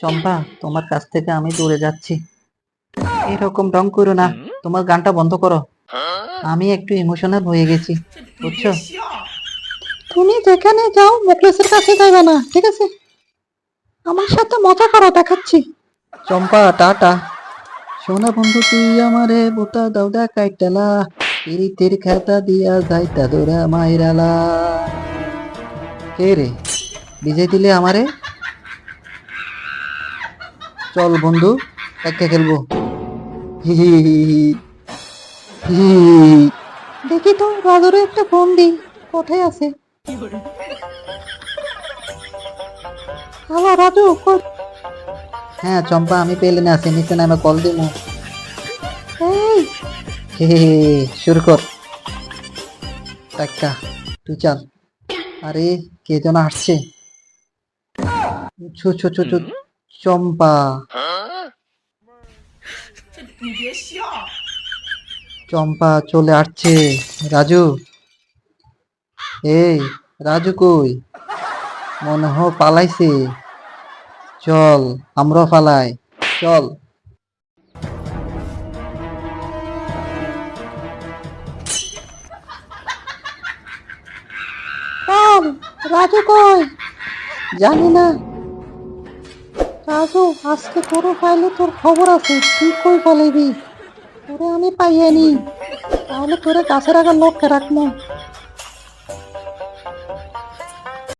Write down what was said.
চম্পা, তোমার কাছ থেকে আমি দূরে যাচ্ছি। এরকম ঢং করো না। তোমার গানটা বন্ধ করো। আমি একটু ইমোশনাল হয়ে গেছি, বুঝছো? তুমি যেখানে যাও মুখলেসের কাছে যাবে না, ঠিক আছে? আমার সাথে মজা করো, দেখাচ্ছি। চম্পা, টাটা। সোনা বন্ধু, তুই আমারে বোতা দাও দেখাইতালা, পিরিতের খেতা দিয়া যাইতা দোরা মাইরালা। কে রে, বিজয় দিলে আমারে? চল বন্ধু, একটা খেলবো। হি হি হি হি হি। দেখি তো রাজুরে একটা ফোন দিই, কোথায় আছে? হ্যালো রাজু, হ্যাঁ চম্পা, আমি প্লেনে আছি, নিচে নামে কল দিমু। এই, হে হে হে, শুরু কর। টাক্কা, তুই চাল। আরে, কে যেন আসছে। ছু ছু ছু ছু। চম্পা। চম্পা চলে আসছে। রাজু, এই, রাজু কই? মনে হয় পালাইছে। চল, আমরাও পালাই। চল। চল, রাজু কই? জানি না। রাজু, আজকে তোর পাইলে তোর খবর আছে, তুই কই পালাইবি? তোরে আমি পাইয়ানি, তাহলে তোরে গাছের আগার লক্ষ্যে রাখবো।